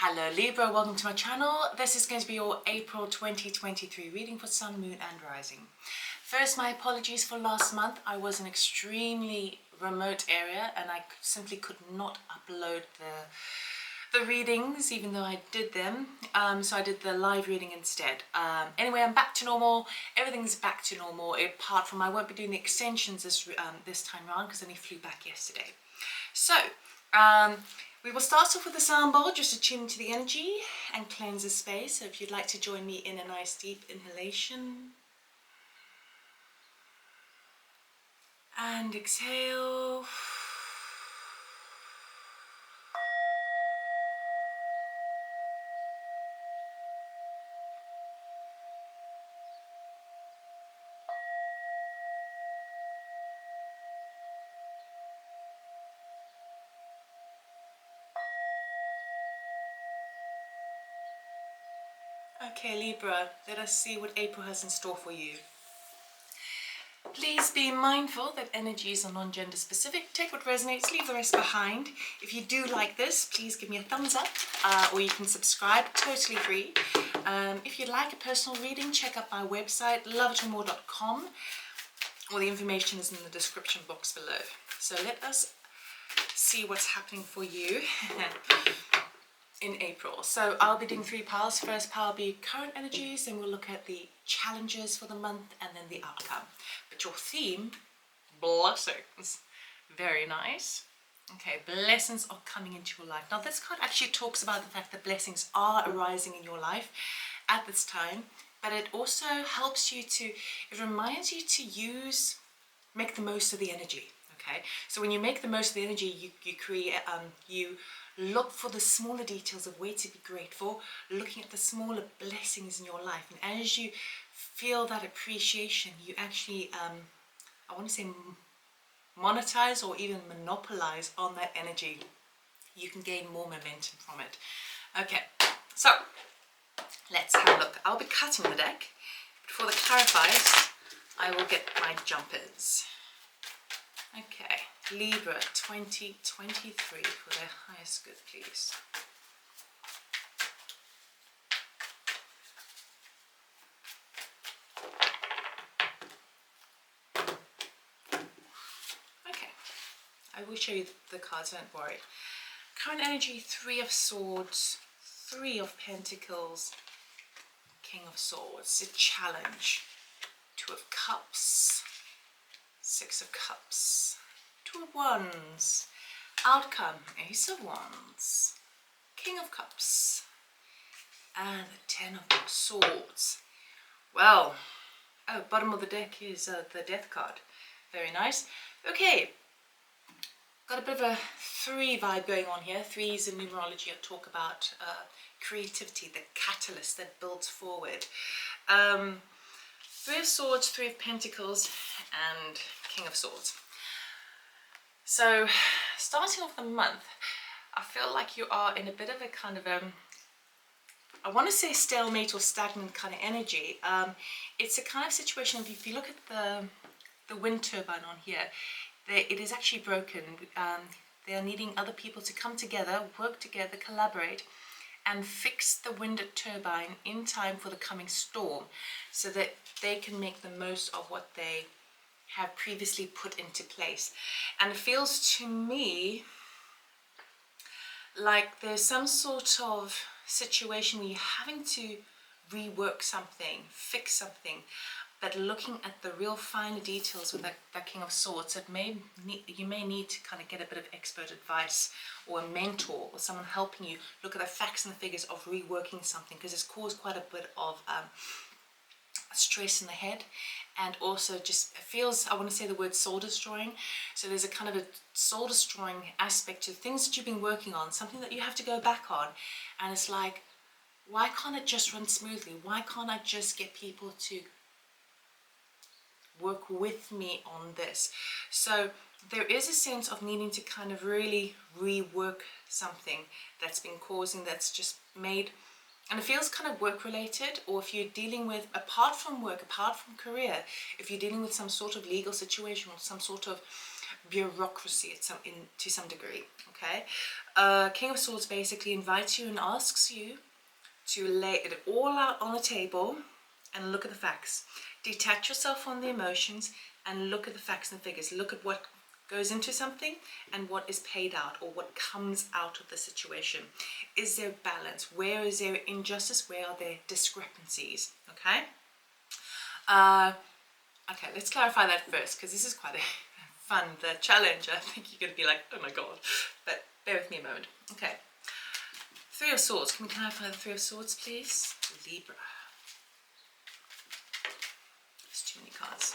Hello Libra, welcome to my channel. This is going to be your April 2023 reading for Sun, Moon and Rising. First, my apologies for last month. I was in an extremely remote area and I simply could not upload the readings even though I did them. So I did the live reading instead. Anyway, I'm back to normal. Everything's back to normal apart from I won't be doing the extensions this time around because I only flew back yesterday. So, we will start off with the sound bowl, just to tune into the energy and cleanse the space. So if you'd like to join me in a nice deep inhalation and exhale. Okay, Libra, let us see what April has in store for you. Please be mindful that energies are non-gender specific. Take what resonates, leave the rest behind. If you do like this, please give me a thumbs up or you can subscribe, totally free. If you'd like a personal reading, check out my website, loveitandmore.com. All the information is in the description box below. So let us see what's happening for you in April. So I'll be doing 3 piles. First pile will be current energies, then we'll look at the challenges for the month and then the outcome. But your theme, blessings. Very nice. Okay, blessings are coming into your life. Now this card actually talks about the fact that blessings are arising in your life at this time, but it also helps you to, it reminds you to make the most of the energy. Okay, so when you make the most of the energy, you create, you look for the smaller details of where to be grateful, looking at the smaller blessings in your life. And as you feel that appreciation, you actually, I want to say monetize or even monopolize on that energy. You can gain more momentum from it. Okay, so let's have a look. I'll be cutting the deck. But for the clarifiers, I will get my jumpers. Okay, Libra 2023 for their highest good, please. Okay, I will show you the cards, don't worry. Current energy, 3 of Swords, 3 of Pentacles, King of Swords, a challenge, 2 of Cups, 6 of Cups, 2 of Wands, outcome, Ace of Wands, King of Cups, and the 10 of Swords. Well, oh, bottom of the deck is the Death card. Very nice. Okay, got a bit of a 3 vibe going on here. 3s in numerology talk about creativity, the catalyst that builds forward. 3 of Swords, 3 of Pentacles, and King of Swords. So, starting off the month, I feel like you are in a bit of a kind of I want to say stalemate or stagnant kind of energy. It's a kind of situation, if you look at the wind turbine on here, it is actually broken. They are needing other people to come together, work together, collaborate, and fix the wind turbine in time for the coming storm so that they can make the most of what they have previously put into place. And it feels to me like there's some sort of situation where you're having to rework something, fix something, but looking at the real finer details with that King of Swords, you may need to kind of get a bit of expert advice or a mentor or someone helping you look at the facts and the figures of reworking something, because it's caused quite a bit of stress in the head, and also just feels, I want to say the word soul destroying. So there's a kind of a soul destroying aspect to things that you've been working on, something that you have to go back on, and it's like, why can't it just run smoothly? Why can't I just get people to work with me on this? So there is a sense of needing to kind of really rework something that's been causing, that's just made, and it feels kind of work related, or if you're dealing with, apart from work, apart from career, if you're dealing with some sort of legal situation or some sort of bureaucracy to some degree, okay? King of Swords basically invites you and asks you to lay it all out on the table and look at the facts. Detach yourself from the emotions and look at the facts and figures. Look at what goes into something and what is paid out, or what comes out of the situation. Is there balance? Where is there injustice? Where are there discrepancies? Okay? Okay, let's clarify that first, because this is quite a fun challenge. I think you're going to be like, oh my god. But bear with me a moment. Okay. Three of Swords. Can we clarify the Three of Swords, please? Libra. There's too many cards.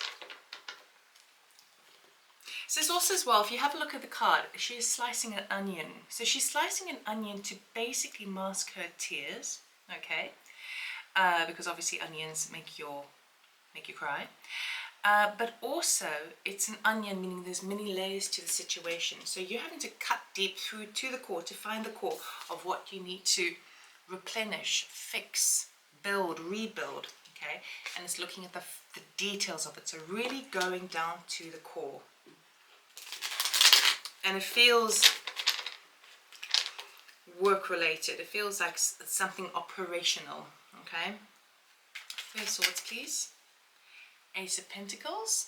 So this also as well, if you have a look at the card, she is slicing an onion. So she's slicing an onion to basically mask her tears, okay? Because obviously onions make you cry. But also it's an onion, meaning there's many layers to the situation. So you're having to cut deep through to the core to find the core of what you need to replenish, fix, build, rebuild, okay? And it's looking at the details of it. So really going down to the core. And it feels work related. It feels like something operational, okay? Three of Swords, please. Ace of Pentacles.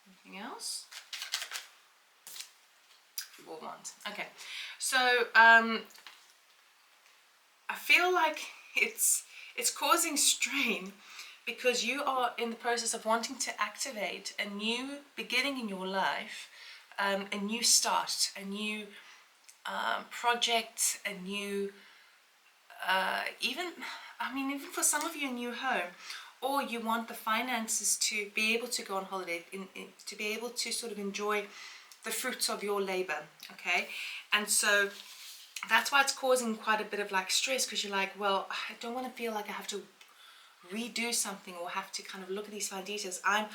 Anything else? Four of Wands. Okay, so I feel like it's causing strain because you are in the process of wanting to activate a new beginning in your life, a new start, a new project, a new even for some of you, a new home. Or you want the finances to be able to go on holiday, to be able to sort of enjoy the fruits of your labor, okay? And so that's why it's causing quite a bit of like stress, because you're like, well, I don't want to feel like I have to redo something or have to kind of look at these fine details. I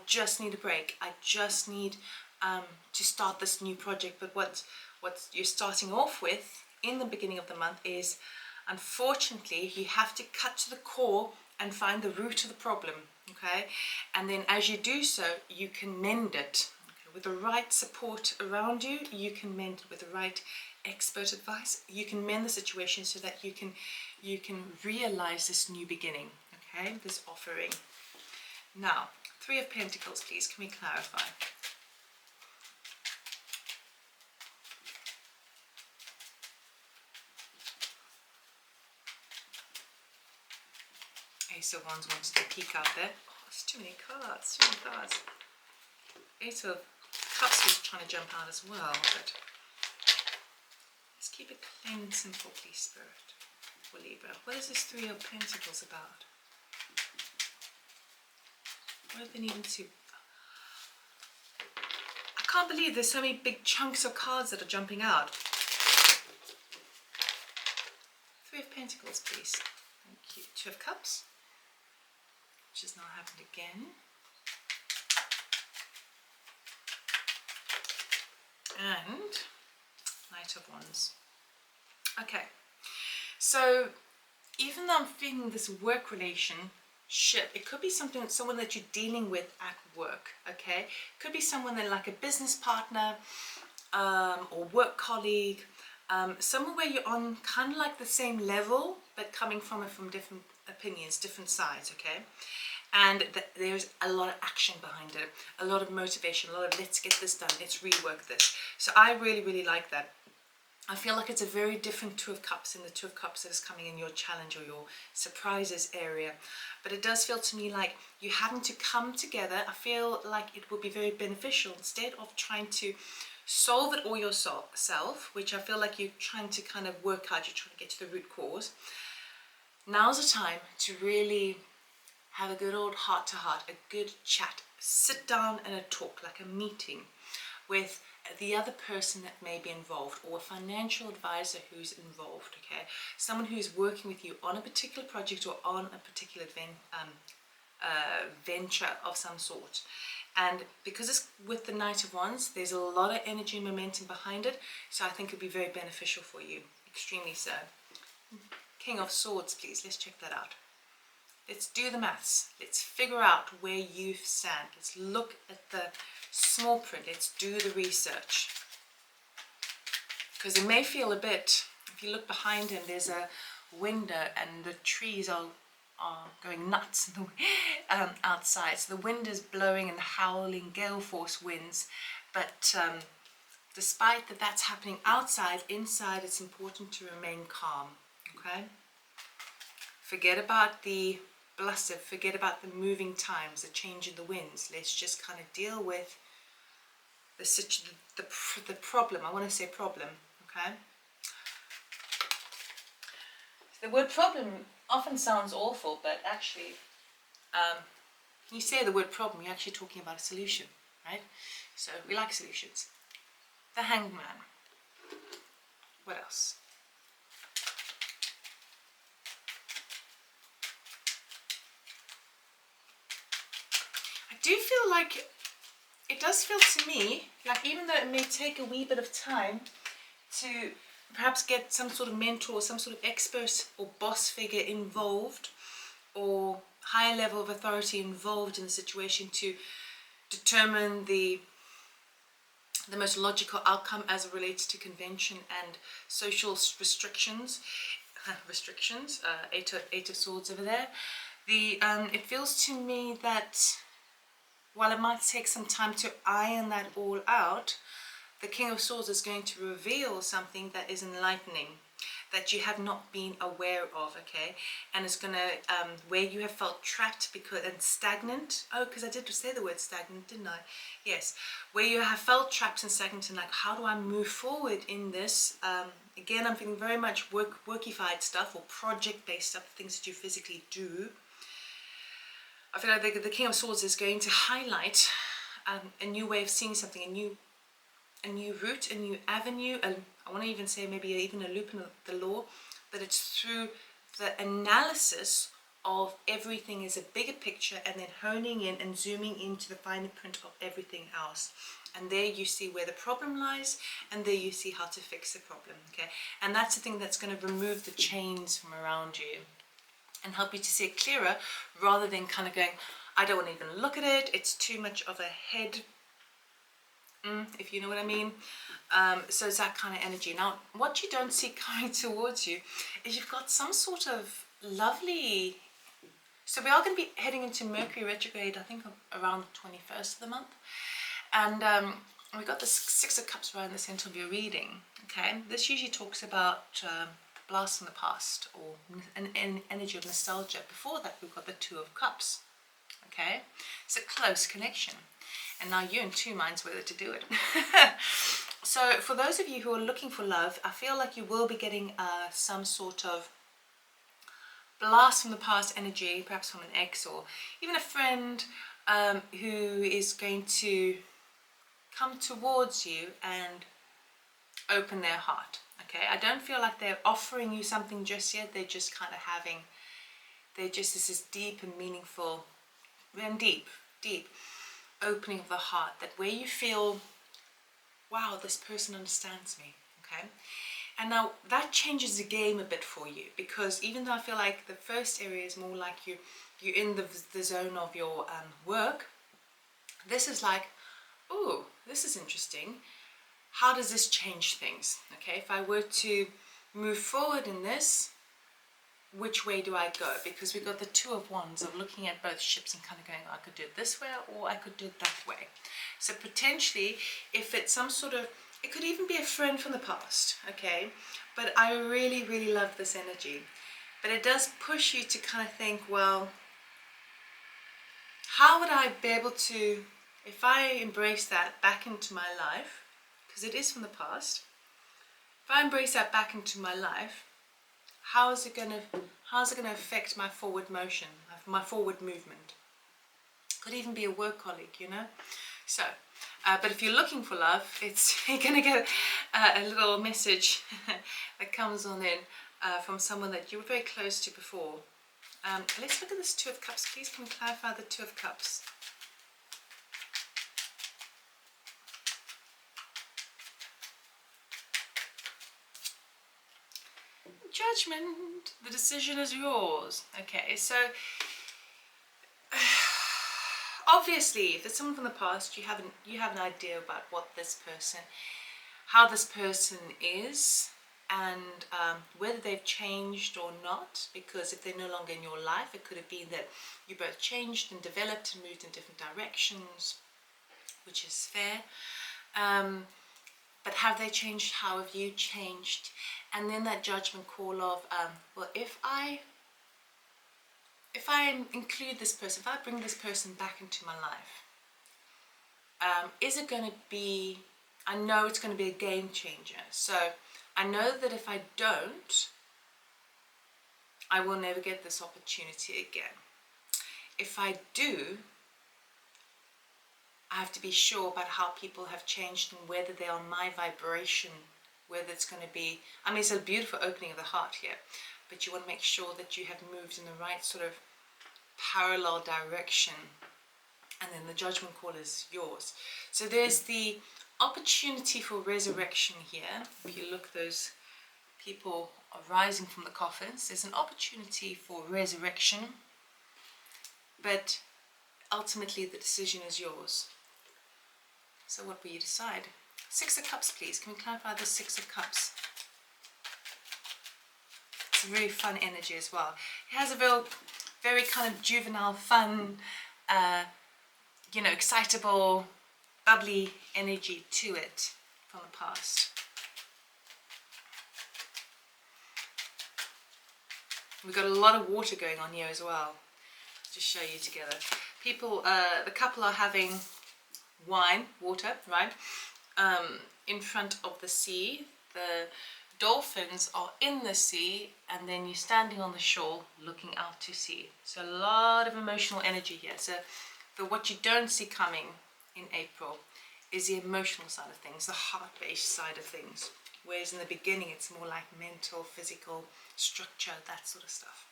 just need a break. I just need to start this new project. But what you're starting off with in the beginning of the month is, unfortunately, you have to cut to the core and find the root of the problem, okay? And then as you do so, you can mend it. Okay? With the right support around you, you can mend it. With the right expert advice, you can mend the situation so that you can realize this new beginning, okay? This offering. Now, Three of Pentacles, please. Can we clarify? Ace of Wands wants to peek out there. Oh, there's too many cards, too many cards. Ace of Cups was trying to jump out as well, but let's keep it plain and simple, please, Spirit, for Libra. What is this Three of Pentacles about? What have they needed to... I can't believe there's so many big chunks of cards that are jumping out. Three of Pentacles, please. Thank you. Two of Cups, which has now happened again. And Knight of Wands. Okay, so even though I'm feeling this work relationship, it could be someone that you're dealing with at work, okay? It could be someone that, like a business partner or work colleague, someone where you're on kind of like the same level, but coming from different opinions, different sides, okay? And there's a lot of action behind it, a lot of motivation, a lot of let's get this done, let's rework this. So I really, really like that. I feel like it's a very different Two of Cups in the Two of Cups that is coming in your challenge or your surprises area. But it does feel to me like you having to come together. I feel like it would be very beneficial instead of trying to solve it all yourself, which I feel like you're trying to kind of work out, you're trying to get to the root cause. Now's the time to really have a good old heart-to-heart, a good chat, sit down and a talk, like a meeting with the other person that may be involved, or a financial advisor who's involved, okay? Someone who's working with you on a particular project or on a particular venture of some sort. And because it's with the Knight of Wands, there's a lot of energy and momentum behind it, so I think it'd be very beneficial for you, extremely so. King of Swords, please, let's check that out. Let's do the maths. Let's figure out where you stand. Let's look at the small print. Let's do the research. Because it may feel a bit, if you look behind him, there's a window and the trees are going nuts outside. So the wind is blowing and howling gale force winds. But despite that that's happening outside, inside it's important to remain calm, okay? Forget about the bluster, forget about the moving times, the change in the winds. Let's just kind of deal with the problem. I want to say problem, okay? The word problem often sounds awful, but actually, when you say the word problem, you're actually talking about a solution, right? So we like solutions. The Hanged Man. What else? I do feel like, it does feel to me, like even though it may take a wee bit of time to perhaps get some sort of mentor, some sort of expert or boss figure involved, or higher level of authority involved in the situation to determine the most logical outcome as it relates to convention and social restrictions. Eight of Swords over there. It feels to me that while it might take some time to iron that all out, the King of Swords is going to reveal something that is enlightening, that you have not been aware of, okay? And it's going to, where you have felt trapped and stagnant. Oh, because I did say the word stagnant, didn't I? Yes. Where you have felt trapped and stagnant and like, how do I move forward in this? Again, I'm feeling very much workified stuff or project-based stuff, things that you physically do. I feel like the King of Swords is going to highlight a new way of seeing something, a new route, a new avenue, and I want to even say maybe even a loop in the law, but it's through the analysis of everything as a bigger picture and then honing in and zooming into the finer print of everything else. And there you see where the problem lies, and there you see how to fix the problem, okay? And that's the thing that's going to remove the chains from around you and help you to see it clearer, rather than kind of going, I don't want to even look at it, it's too much of a head, if you know what I mean. So it's that kind of energy. Now, what you don't see coming towards you is you've got some sort of lovely, so we are going to be heading into Mercury retrograde, I think around the 21st of the month. And we've got the Six of Cups right in the center of your reading, okay? This usually talks about blast from the past, or an energy of nostalgia. Before that, we've got the Two of Cups, okay? It's a close connection. And now you're in two minds whether to do it. So for those of you who are looking for love, I feel like you will be getting some sort of blast from the past energy, perhaps from an ex or even a friend who is going to come towards you and open their heart. Okay, I don't feel like they're offering you something just yet. They're just kind of this is deep and meaningful, and deep opening of the heart, that where you feel, wow, this person understands me, okay? And now that changes the game a bit for you, because even though I feel like the first area is more like you're in the zone of your work, this is like, oh, this is interesting. How does this change things? Okay, if I were to move forward in this, which way do I go? Because we've got the Two of Wands of looking at both ships and kind of going, I could do it this way or I could do it that way. So potentially, if it's some sort of, it could even be a friend from the past, okay? But I really, really love this energy. But it does push you to kind of think, well, how would I be able to, if I embrace that back into my life, because it is from the past, if I embrace that back into my life, how is it going to affect my forward motion, my forward movement? Could even be a work colleague, you know. So, but if you're looking for love, you're going to get a little message that comes on in from someone that you were very close to before. Let's look at this Two of Cups. Please can you clarify the Two of Cups? Judgment. The decision is yours. Okay, so obviously, if it's someone from the past, you have an idea about how this person is, and whether they've changed or not. Because if they're no longer in your life, it could have been that you both changed and developed and moved in different directions, which is fair. But have they changed? How have you changed? And then that judgment call of, well, if I include this person, if I bring this person back into my life, is it going to be, I know it's going to be a game changer. So I know that if I don't, I will never get this opportunity again. If I do, I have to be sure about how people have changed and whether they're on my vibration, whether it's going to be, I mean, it's a beautiful opening of the heart here, but you want to make sure that you have moved in the right sort of parallel direction, and then the judgment call is yours. So there's the opportunity for resurrection here. If you look, those people are rising from the coffins. There's an opportunity for resurrection, but ultimately the decision is yours. So what will you decide? Six of Cups, please. Can we clarify the Six of Cups? It's a very fun energy as well. It has a very kind of juvenile, fun, you know, excitable, bubbly energy to it from the past. We've got a lot of water going on here as well. Just show you together. People, the couple are having wine, water, right, in front of the sea. The dolphins are in the sea, and then you're standing on the shore looking out to sea. So a lot of emotional energy here. So what you don't see coming in April is the emotional side of things, the heart-based side of things. Whereas in the beginning it's more like mental, physical, structure, that sort of stuff.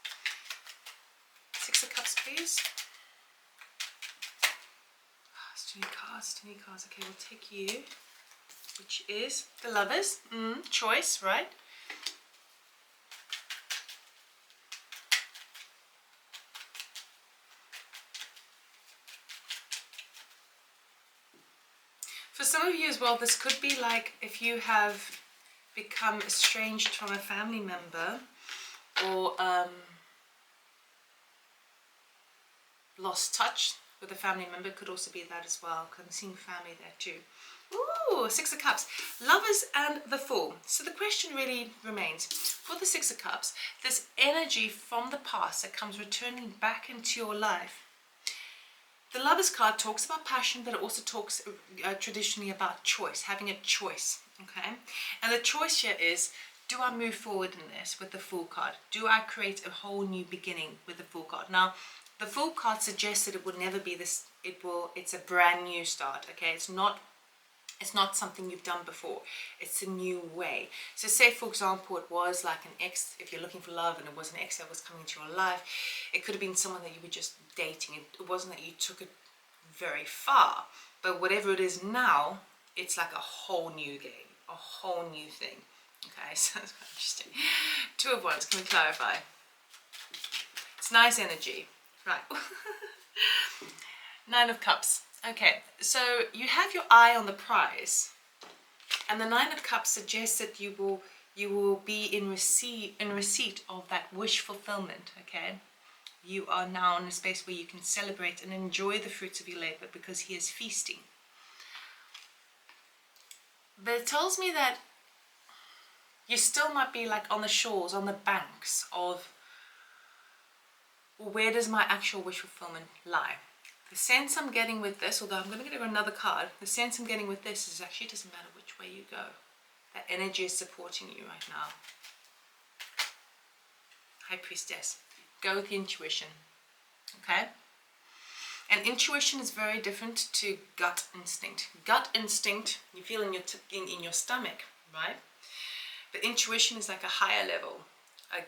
Six of Cups, please. It's too many cards. Okay, we'll take you, which is the Lovers. Choice, right? For some of you as well, this could be like if you have become estranged from a family member, or lost touch with a family member. Could also be that as well, because I'm seeing family there too. Ooh, Six of Cups, Lovers and the Fool. So the question really remains, for the Six of Cups, this energy from the past that comes returning back into your life. The Lovers card talks about passion, but it also talks traditionally about choice, having a choice, okay? And the choice here is, do I move forward in this with the Fool card? Do I create a whole new beginning with the Fool card? Now, the Fool card suggests that it will never be this, it's a brand new start, okay? It's not something you've done before. It's a new way. So say, for example, it was like an ex, if you're looking for love and it was an ex that was coming into your life, it could have been someone that you were just dating. It wasn't that you took it very far, but whatever it is now, it's like a whole new game, a whole new thing. Okay, so that's quite interesting. Two of Wands, can we clarify? It's nice energy, right? Nine of Cups. Okay, so you have your eye on the prize, and the Nine of Cups suggests that you will be in receipt of that wish fulfillment. Okay, you are now in a space where you can celebrate and enjoy the fruits of your labor because he is feasting. But it tells me that you still might be like on the shores, on the banks of, well, where does my actual wish fulfillment lie? The sense I'm getting with this, although I'm going to get another card, the sense I'm getting with this is actually it doesn't matter which way you go. That energy is supporting you right now. High Priestess. Go with the intuition. Okay? And intuition is very different to gut instinct. Gut instinct, you feel in your stomach, right? But intuition is like a higher level.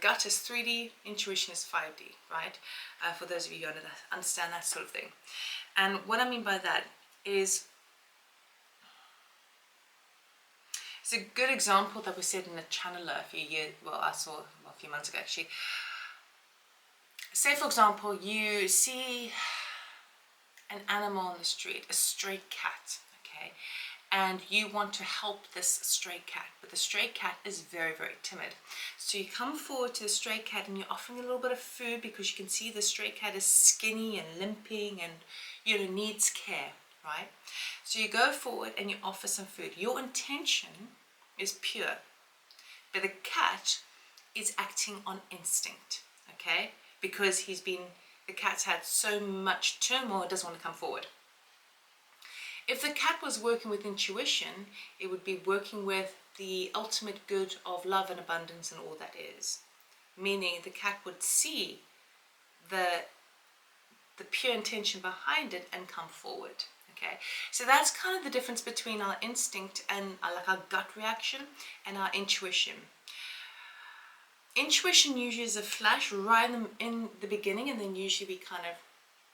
Gut is 3D, intuition is 5D, right? For those of you who understand that sort of thing. And what I mean by that is, it's a good example that was said in a channeler a few months ago actually. Say, for example, you see an animal on the street, a stray cat, okay, and you want to help this stray cat, but the stray cat is very, very timid. So you come forward to the stray cat and you're offering a little bit of food because you can see the stray cat is skinny and limping and, you know, needs care, right? So you go forward and you offer some food. Your intention is pure, but the cat is acting on instinct, okay? Because the cat's had so much turmoil, it doesn't want to come forward. If the cat was working with intuition, it would be working with the ultimate good of love and abundance and all that is. Meaning the cat would see the pure intention behind it and come forward. Okay, so that's kind of the difference between our instinct and like our gut reaction and our intuition. Intuition usually is a flash right in the beginning, and then usually we kind of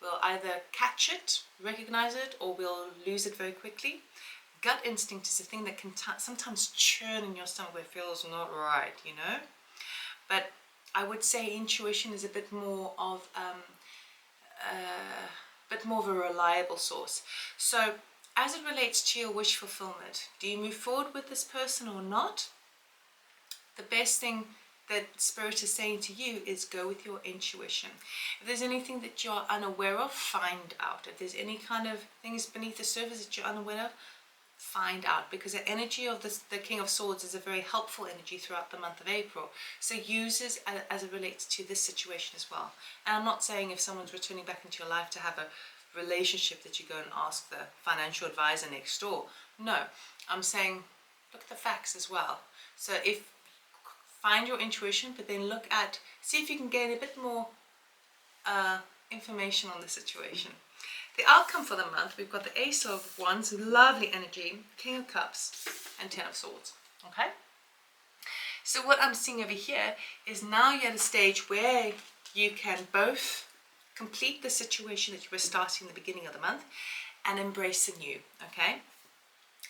will either catch it, recognize it, or we'll lose it very quickly. Gut instinct is a thing that can sometimes churn in your stomach where it feels not right, you know. But I would say intuition is a bit more of a reliable source. So as it relates to your wish fulfillment, do you move forward with this person or not? The best thing that Spirit is saying to you is go with your intuition. If there's anything that you're unaware of, find out. If there's any kind of things beneath the surface that you're unaware of, find out, because the energy of the King of Swords is a very helpful energy throughout the month of April. So use it as it relates to this situation as well. And I'm not saying if someone's returning back into your life to have a relationship that you go and ask the financial advisor next door. No, I'm saying look at the facts as well. So find your intuition, but then see if you can gain a bit more information on the situation. The outcome for the month, we've got the Ace of Wands, lovely energy, King of Cups, and Ten of Swords. Okay? So what I'm seeing over here is now you're at a stage where you can both complete the situation that you were starting in the beginning of the month and embrace the new. Okay?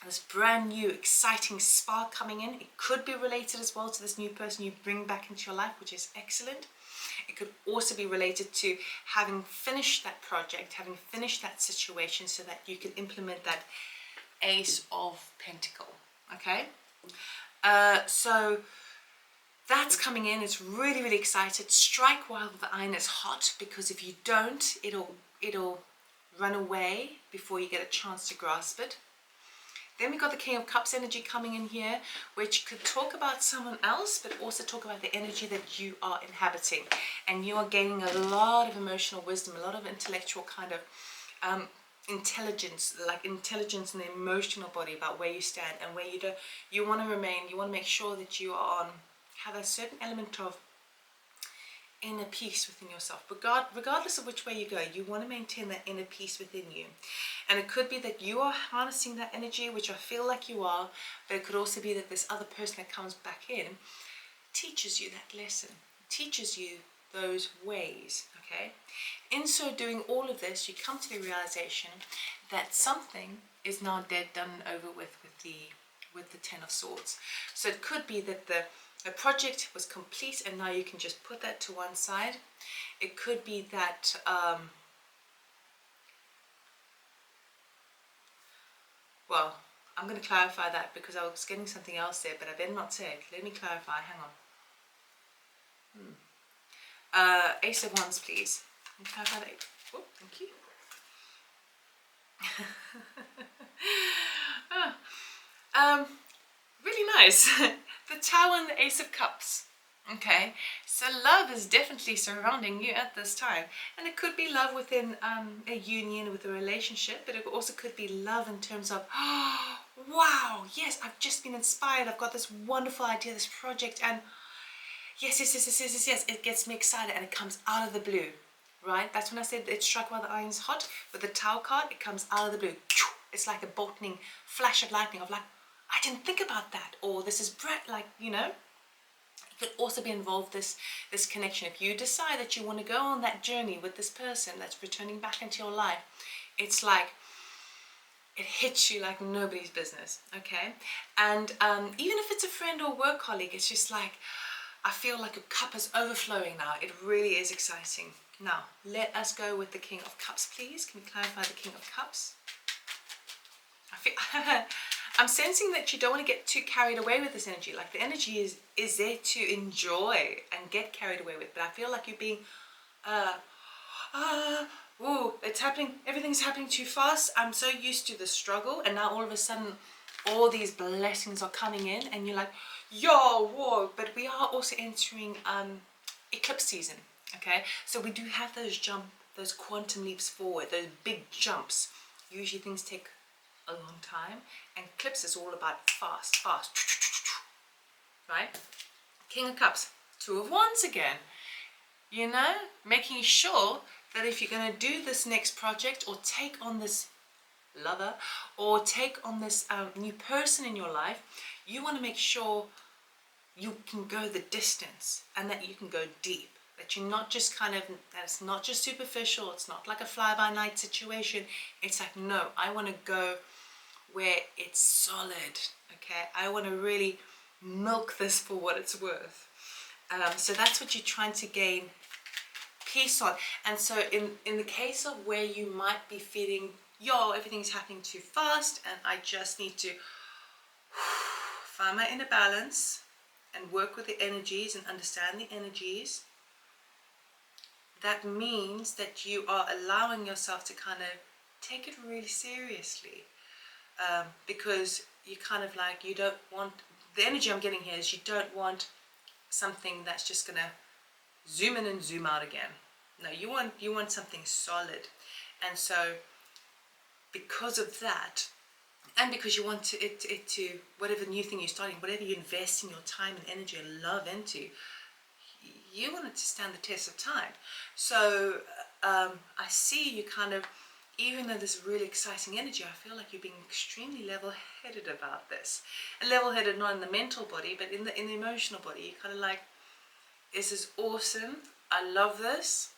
This brand new, exciting spark coming in. It could be related as well to this new person you bring back into your life, which is excellent. It could also be related to having finished that project, having finished that situation so that you can implement that Ace of Pentacle. Okay? So that's coming in. It's really, really excited. Strike while the iron is hot, because if you don't, it'll run away before you get a chance to grasp it. Then we've got the King of Cups energy coming in here, which could talk about someone else, but also talk about the energy that you are inhabiting. And you are gaining a lot of emotional wisdom, a lot of intellectual kind of intelligence, like intelligence in the emotional body about where you stand and where you want to remain. You want to make sure that you have a certain element of inner peace within yourself. Regardless of which way you go, you want to maintain that inner peace within you. And it could be that you are harnessing that energy, which I feel like you are, but it could also be that this other person that comes back in teaches you that lesson, teaches you those ways, okay? In so doing all of this, you come to the realization that something is now dead, done, over with the Ten of Swords. So it could be that the project was complete and now you can just put that to one side. It could be that well, I'm going to clarify that because I was getting something else there, but I better not say it. Let me clarify. Hang on. Ace of Wands, please. Can you clarify that? Oh, thank you. Really nice. The Tower and the Ace of Cups. Okay, so love is definitely surrounding you at this time, and it could be love within a union, with a relationship, but it also could be love in terms of, oh, wow, yes, I've just been inspired, I've got this wonderful idea, this project, and yes, it gets me excited, and it comes out of the blue, right? That's when I said it struck while the iron's hot. With the Tower card, it comes out of the blue. It's like a bolting flash of lightning of like, I didn't think about that, or this is bright, like, you know. It could also be involved this connection. If you decide that you want to go on that journey with this person that's returning back into your life, it's like it hits you like nobody's business, okay? And even if it's a friend or work colleague, it's just like, I feel like a cup is overflowing now. It really is exciting. Now, let us go with the King of Cups, please. Can we clarify the King of Cups? I feel I'm sensing that you don't want to get too carried away with this energy. Like the energy is there to enjoy and get carried away with. But I feel like you're being, it's happening. Everything's happening too fast. I'm so used to the struggle, and now all of a sudden, all these blessings are coming in, and you're like, yo, whoa. But we are also entering eclipse season. Okay, so we do have those quantum leaps forward, those big jumps. Usually things take a long time, and eclipse is all about fast, right? King of Cups, Two of Wands again. You know, making sure that if you're going to do this next project or take on this lover or take on this new person in your life, you want to make sure you can go the distance and that you can go deep. That you're not just that it's not just superficial, it's not like a fly-by-night situation. It's like, no, I want to go where it's solid, okay? I want to really milk this for what it's worth. So that's what you're trying to gain peace on. And so in the case of where you might be feeling, yo, everything's happening too fast and I just need to find my inner balance and work with the energies and understand the energies, that means that you are allowing yourself to kind of take it really seriously, because you kind of like, you don't want, the energy I'm getting here is you don't want something that's just gonna zoom in and zoom out again. No, you want something solid. And so because of that, and because you want it to whatever new thing you're starting, whatever you invest in your time and energy and love into, you want it to stand the test of time. So I see you kind of, even though there's really exciting energy, I feel like you're being extremely level-headed about this. And level-headed not in the mental body, but in the emotional body. You're kind of like, this is awesome. I love this.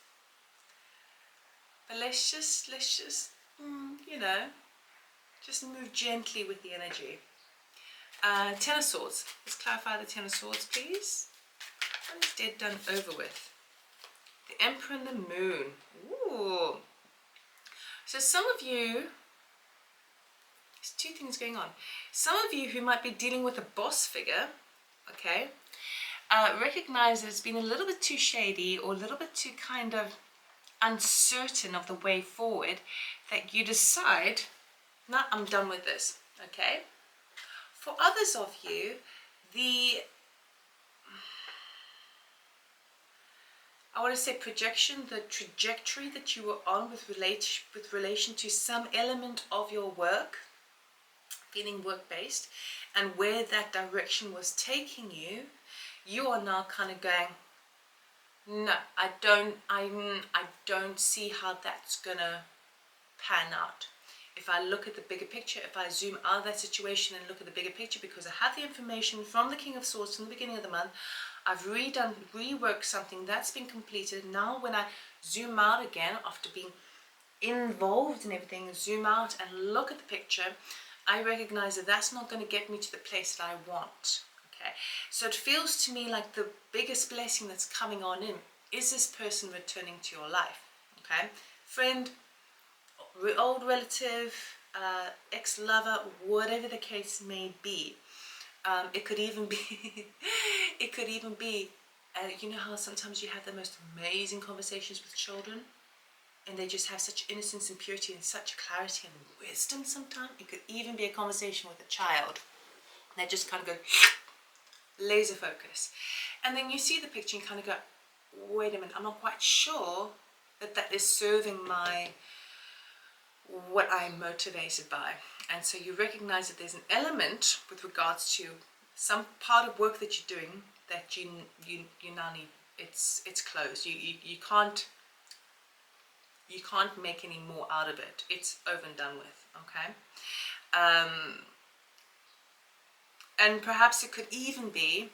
But let's just you know, just move gently with the energy. Ten of Swords. Let's clarify the Ten of Swords, please. And it's dead, done, over with. The Emperor and the Moon. Ooh. So some of you, there's two things going on. Some of you who might be dealing with a boss figure, okay, recognize that it's been a little bit too shady or a little bit too kind of uncertain of the way forward, that you decide, no, I'm done with this, okay? For others of you, I want to say projection, the trajectory that you were on with relation to some element of your work, feeling work-based, and where that direction was taking you, you are now kind of going, no, I don't see how that's gonna pan out. If I look at the bigger picture, if I zoom out of that situation and look at the bigger picture, because I have the information from the King of Swords from the beginning of the month, I've reworked something that's been completed. Now when I zoom out again, after being involved in everything, zoom out and look at the picture, I recognize that that's not going to get me to the place that I want. Okay, so it feels to me like the biggest blessing that's coming on in is this person returning to your life. Okay, friend, old relative, ex-lover, whatever the case may be. It could even be, you know how sometimes you have the most amazing conversations with children, and they just have such innocence and purity and such clarity and wisdom sometimes. It could even be a conversation with a child. They just kind of go laser focus. And then you see the picture and kind of go, wait a minute, I'm not quite sure that is serving what I'm motivated by. And so you recognize that there's an element with regards to some part of work that you're doing that you now need, it's closed. You can't make any more out of it. It's over and done with. Okay, and perhaps it could even be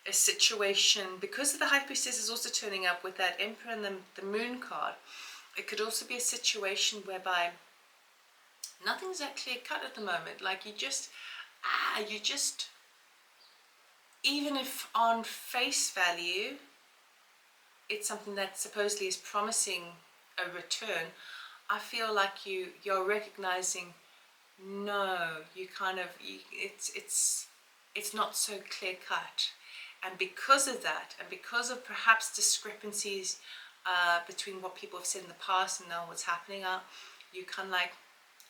a situation, because of the High Priestess is also turning up with that Emperor and the Moon card. It could also be a situation whereby nothing's that clear cut at the moment. Like you just even if on face value it's something that supposedly is promising a return, I feel like you're recognizing, no, you kind of, it's not so clear cut. And because of that, and because of perhaps discrepancies between what people have said in the past and now what's happening, you kind of like,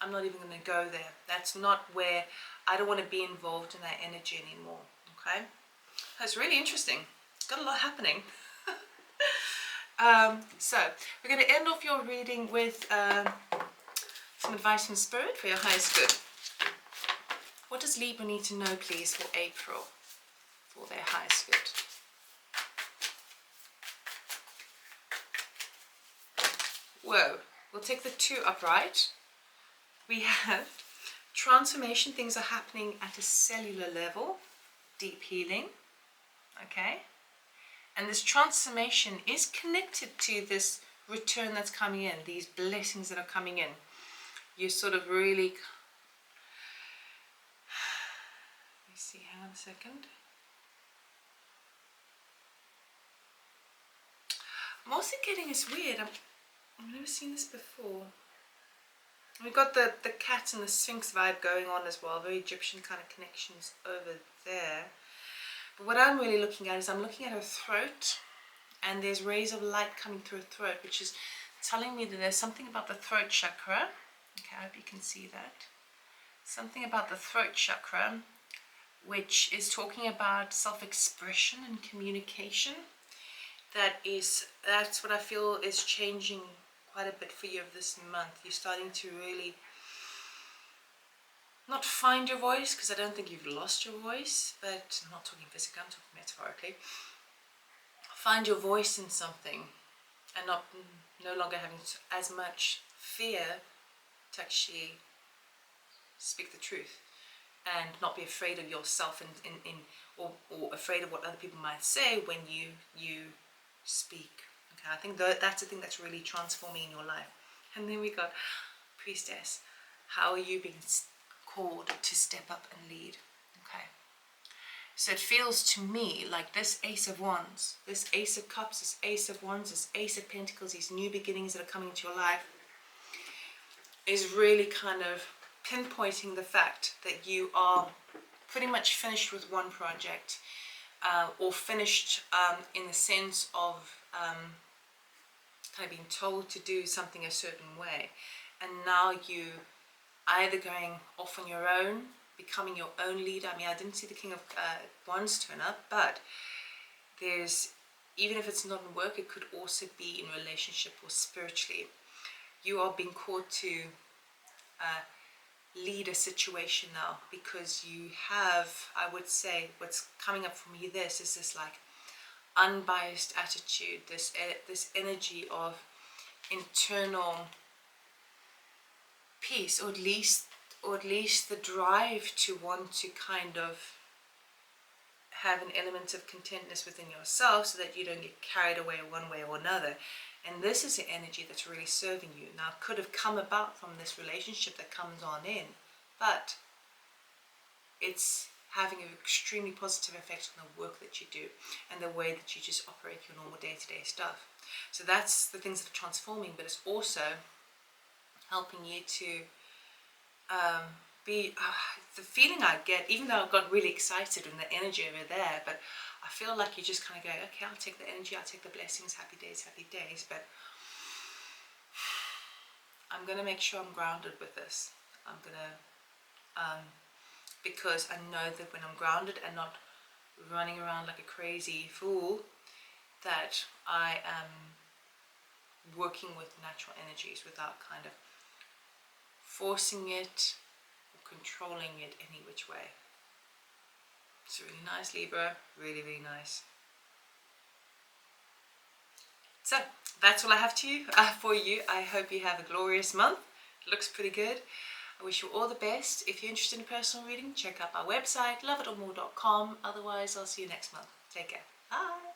I'm not even going to go there. That's not where, I don't want to be involved in that energy anymore. Okay, that's really interesting. Got a lot happening. So we're going to end off your reading with some advice from Spirit for your highest good. What does Libra need to know, please, for April, for their highest good? Whoa, we'll take the 2 upright. We have transformation, things are happening at a cellular level, deep healing, okay? And this transformation is connected to this return that's coming in, these blessings that are coming in. You sort of really, let me see, hang on a second. I'm also getting, it's weird, I've never seen this before. We've got the cat and the Sphinx vibe going on as well, very Egyptian kind of connections over there. But what I'm really looking at is I'm looking at her throat, and there's rays of light coming through her throat, which is telling me that there's something about the throat chakra. Okay, I hope you can see that. Something about the throat chakra, which is talking about self-expression and communication. That's what I feel is changing quite a bit for you this month. You're starting to really not find your voice, because I don't think you've lost your voice, but I'm not talking physically, I'm talking metaphorically. Find your voice in something, and no longer having as much fear to actually speak the truth, and not be afraid of yourself or afraid of what other people might say when you speak. Okay, I think that's the thing that's really transforming in your life. And then we got Priestess. How are you being called to step up and lead? Okay. So it feels to me like this Ace of Wands, this Ace of Cups, this Ace of Wands, this Ace of Pentacles, these new beginnings that are coming into your life, is really kind of pinpointing the fact that you are pretty much finished with one project, or finished in the sense of kind of being told to do something a certain way, and now you either going off on your own, becoming your own leader. I mean, I didn't see the King of Wands turn up, but there's, even if it's not in work, it could also be in relationship or spiritually. You are being called to lead a situation now, because you have, I would say, what's coming up for me, this is this like unbiased attitude, this energy of internal peace, or at least the drive to want to kind of have an element of contentness within yourself, so that you don't get carried away one way or another. And this is the energy that's really serving you. Now, it could have come about from this relationship that comes on in, but it's having an extremely positive effect on the work that you do and the way that you just operate your normal day-to-day stuff. So that's the things that are transforming, but it's also helping you to be, the feeling I get, even though I got really excited and the energy over there, but I feel like you just kind of go, okay, I'll take the energy, I'll take the blessings, happy days, but I'm going to make sure I'm grounded with this. I'm going to, because I know that when I'm grounded and not running around like a crazy fool, that I am working with natural energies without kind of forcing it or controlling it any which way. It's really nice, Libra, really, really nice. So that's all I have for you. I hope you have a glorious month. It looks pretty good. I wish you all the best. If you're interested in a personal reading, check out our website, loveitoormore.com. Otherwise, I'll see you next month. Take care. Bye.